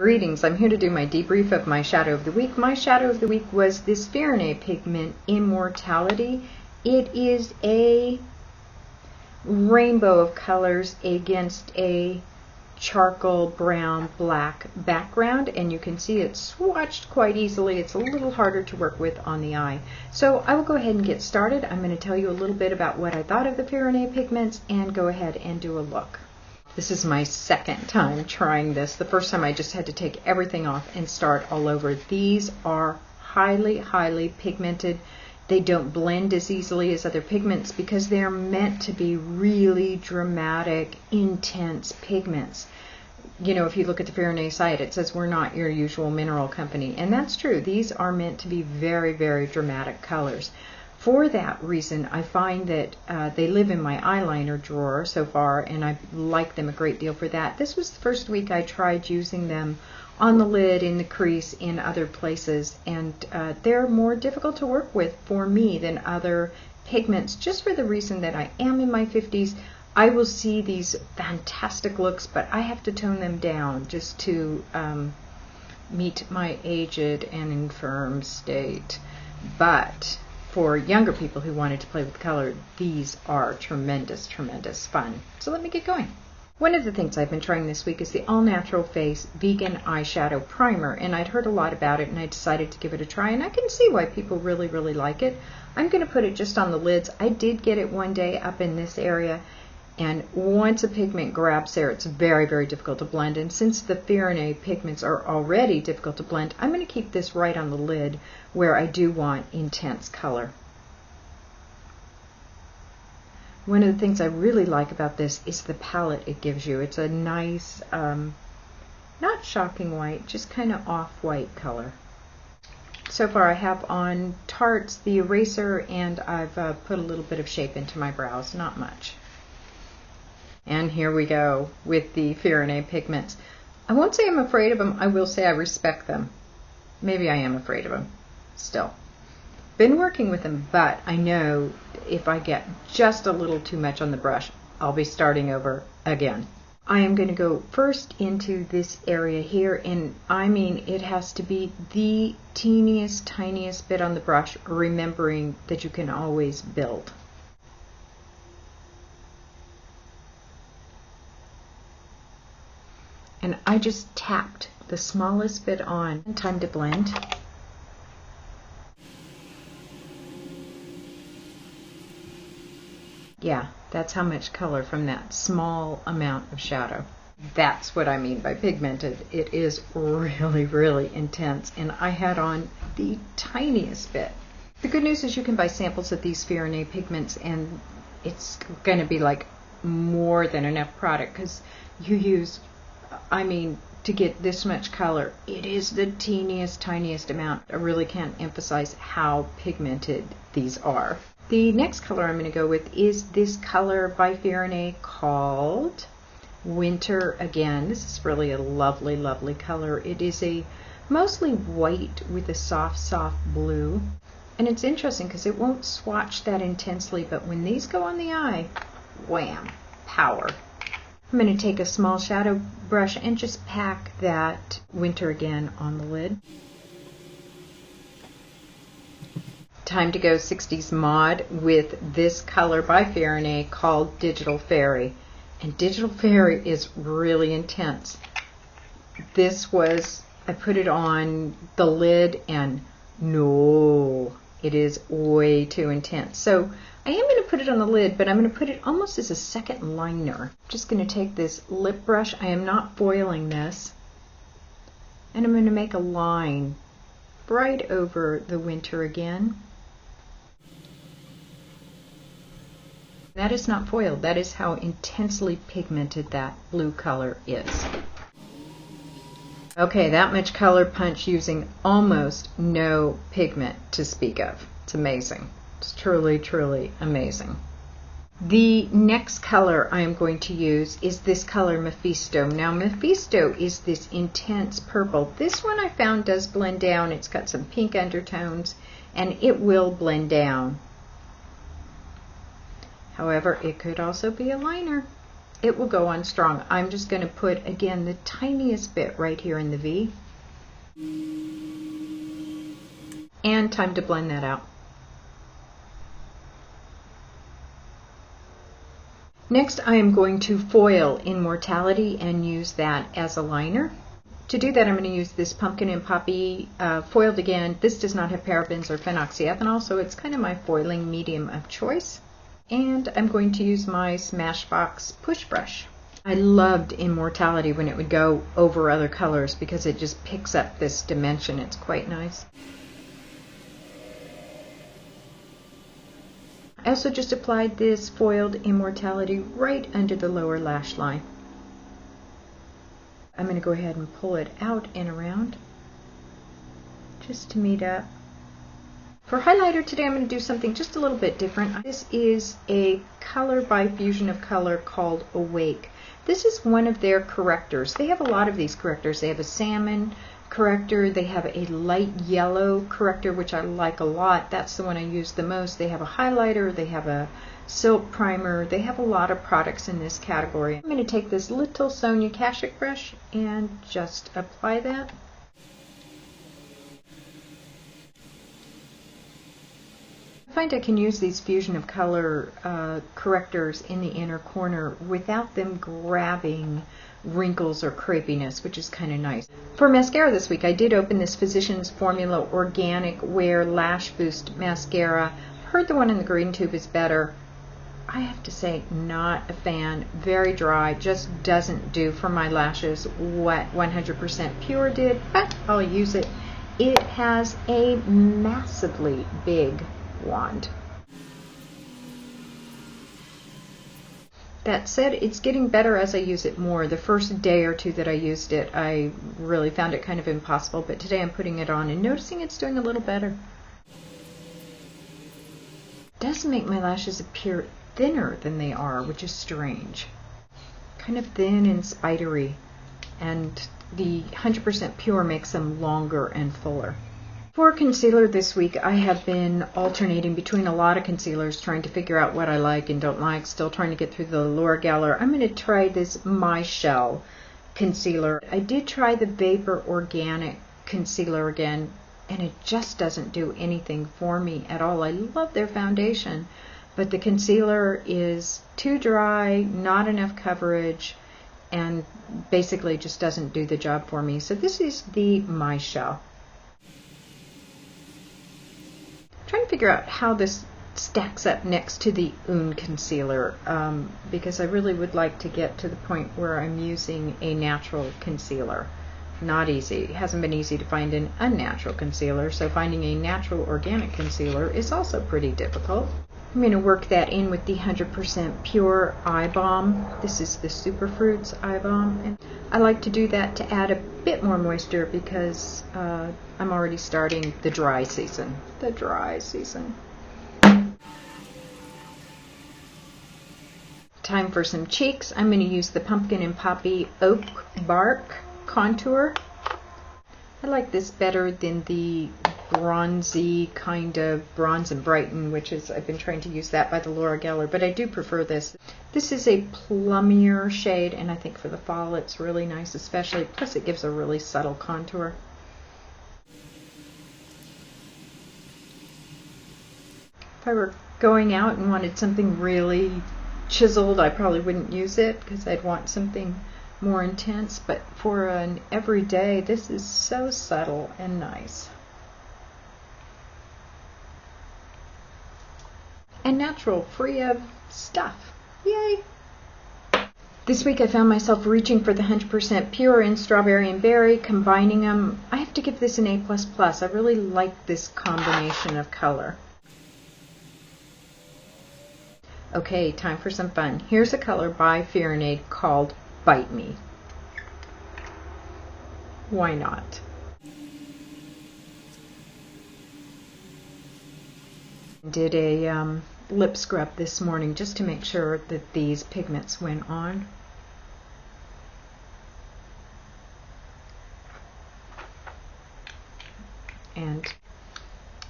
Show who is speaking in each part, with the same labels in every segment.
Speaker 1: Greetings, I'm here to do my debrief of my shadow of the week. My shadow of the week was this Fyrinnae pigment Immortality. It is a rainbow of colors against a charcoal brown black background, and you can see it's swatched quite easily. It's a little harder to work with on the eye. So I will go ahead and get started. I'm going to tell you a little bit about what I thought of the Fyrinnae pigments and go ahead and do a look. This is my second time trying this. The first time I just had to take everything off and start all over. These are highly pigmented. They don't blend as easily as other pigments because they're meant to be really dramatic, intense pigments. You know, if you look at the Fyrinnae site, it says we're not your usual mineral company. And that's true. These are meant to be very dramatic colors. For that reason, I find that they live in my eyeliner drawer so far, and I like them a great deal for that. This was the first week I tried using them on the lid, in the crease, in other places, and they're more difficult to work with for me than other pigments, just for the reason that I am in my 50s. I will see these fantastic looks, but I have to tone them down just to meet my aged and infirm state. But for younger people who wanted to play with color, these are tremendous fun. So let me get going. One of the things I've been trying this week is the All Natural Face Vegan Eyeshadow Primer, and I'd heard a lot about it and I decided to give it a try, and I can see why people really like it. I'm going to put it just on the lids. I did get it one day up in this area, and once a pigment grabs there, it's very difficult to blend, and since the Fyrinnae pigments are already difficult to blend, I'm going to keep this right on the lid where I do want intense color. One of the things I really like about this is the palette it gives you. It's a nice, not shocking white, just kind of off-white color. So far I have on Tarte's the eraser, and I've put a little bit of shape into my brows, not much. And here we go with the Fyrinnae pigments. I won't say I'm afraid of them, I will say I respect them. Maybe I am afraid of them, still. Been working with them, but I know if I get just a little too much on the brush, I'll be starting over again. I am going to go first into this area here, and I mean it has to be the teeniest, tiniest bit on the brush, remembering that you can always build. And I just tapped the smallest bit on. Time to blend. Yeah, that's how much color from that small amount of shadow. That's what I mean by pigmented. It is really intense, and I had on the tiniest bit. The good news is you can buy samples of these Fyrinnae pigments, and it's going to be like more than enough product, because you use, I mean, to get this much color, it is the teeniest, tiniest amount. I really can't emphasize how pigmented these are. The next color I'm going to go with is this color by Fyrinnae called Winter Again. This is really a lovely color. It is a mostly white with a soft blue. And it's interesting because it won't swatch that intensely, but when these go on the eye, wham, power. I'm going to take a small shadow brush and just pack that Winter Again on the lid. Time to go 60s mod with this color by Fyrinnae called Digital Fairy. And Digital Fairy is really intense. This was, I put it on the lid, and no, it is way too intense. So I am going to put it on the lid, but I'm going to put it almost as a second liner. I'm just going to take this lip brush. I am not foiling this. And I'm going to make a line right over the Winter Again. That is not foiled. That is how intensely pigmented that blue color is. Okay, that much color punch using almost no pigment to speak of. It's amazing. It's truly amazing. The next color I am going to use is this color Mephisto. Now Mephisto is this intense purple. This one I found does blend down. It's got some pink undertones, and it will blend down. However, it could also be a liner. it will go on strong. I'm just going to put, again, the tiniest bit right here in the V. And time to blend that out. Next, I am going to foil Immortality and use that as a liner. To do that, I'm going to use this Pumpkin and Poppy foiled again. This does not have parabens or phenoxyethanol, so it's kind of my foiling medium of choice. And I'm going to use my Smashbox push brush. I loved Immortality when it would go over other colors because it just picks up this dimension. It's quite nice. I also just applied this foiled Immortality right under the lower lash line. I'm going to go ahead and pull it out and around just to meet up. For highlighter today, I'm going to do something just a little bit different. This is a color by Fusion of Color called Awake. This is one of their correctors. They have a lot of these correctors. They have a salmon corrector. They have a light yellow corrector, which I like a lot. That's the one I use the most. They have a highlighter. They have a silk primer. They have a lot of products in this category. I'm going to take this little Sonia Kashuk brush and just apply that. I find I can use these Fusion of Color correctors in the inner corner without them grabbing wrinkles or crepiness, which is kind of nice. For mascara this week, I did open this Physicians Formula Organic Wear Lash Boost Mascara. Heard the one in the green tube is better. I have to say, not a fan. Very dry, just doesn't do for my lashes what 100% Pure did, but I'll use it. It has a massively big wand. That said, it's getting better as I use it more. The first day or two that I used it, I really found it kind of impossible, but today I'm putting it on and noticing it's doing a little better. It does make my lashes appear thinner than they are, which is strange. Kind of thin and spidery, and the 100% Pure makes them longer and fuller. For concealer this week, I have been alternating between a lot of concealers, trying to figure out what I like and don't like, still trying to get through the Laura Geller. I'm going to try this My Shell concealer. I did try the Vapor Organic concealer again, and it just doesn't do anything for me at all. I love their foundation, but the concealer is too dry, not enough coverage, and basically just doesn't do the job for me. So this is the My Shell. Trying to figure out how this stacks up next to the Un concealer, because I really would like to get to the point where I'm using a natural concealer. Not easy. It hasn't been easy to find an unnatural concealer, so finding a natural organic concealer is also pretty difficult. I'm going to work that in with the 100% Pure Eye Balm. This is the Superfruits Eye Balm. And I like to do that to add a bit more moisture because I'm already starting the dry season. The dry season. Time for some cheeks. I'm going to use the Pumpkin and Poppy Oak Bark Contour. I like this better than the bronzy kind of Bronze and Brighten, which is, I've been trying to use that by the Laura Geller, but I do prefer this. This is a plummier shade, and I think for the fall it's really nice, especially, plus it gives a really subtle contour. If I were going out and wanted something really chiseled, I probably wouldn't use it because I'd want something more intense, but for an everyday, this is so subtle and nice. And natural, free of stuff. Yay! This week I found myself reaching for the 100% Pure in Strawberry and Berry, combining them. I have to give this an A++. I really like this combination of color. Okay, time for some fun. Here's a color by Fyrinnae called Bite Me. Why not? Did a lip scrub this morning just to make sure that these pigments went on. And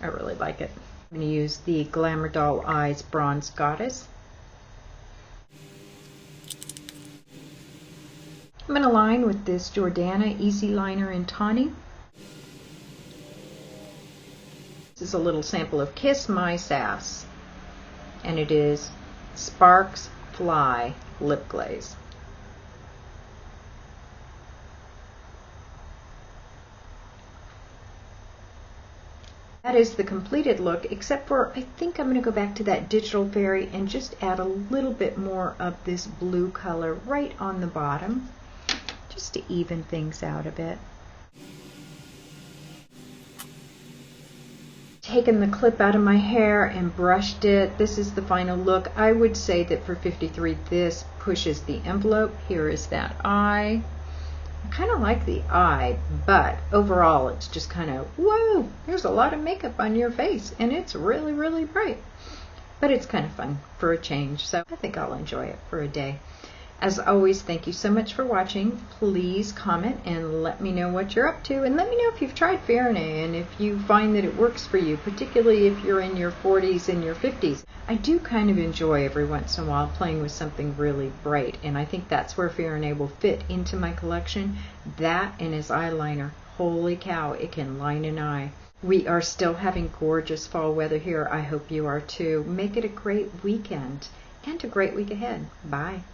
Speaker 1: I really like it. I'm going to use the Glamour Doll Eyes Bronze Goddess. going to line with this Jordana Easy Liner in Tawny. This is a little sample of Kiss My Sass, and it is Sparks Fly Lip Glaze. That is the completed look, except for I think I'm going to go back to that Digital Fairy and just add a little bit more of this blue color right on the bottom, just to even things out a bit. Taken the clip out of my hair and brushed it. This is the final look. I would say that for 53, this pushes the envelope. Here is that eye. I kind of like the eye, but overall it's just kind of, whoa, there's a lot of makeup on your face, and it's really, really bright. But it's kind of fun for a change, so I think I'll enjoy it for a day. As always, thank you so much for watching. Please comment and let me know what you're up to, and let me know if you've tried Fyrinnae and if you find that it works for you, particularly if you're in your 40s and your 50s. I do kind of enjoy every once in a while playing with something really bright, and I think that's where Fyrinnae will fit into my collection. That and his eyeliner. Holy cow, it can line an eye. We are still having gorgeous fall weather here. I hope you are too. Make it a great weekend and a great week ahead. Bye.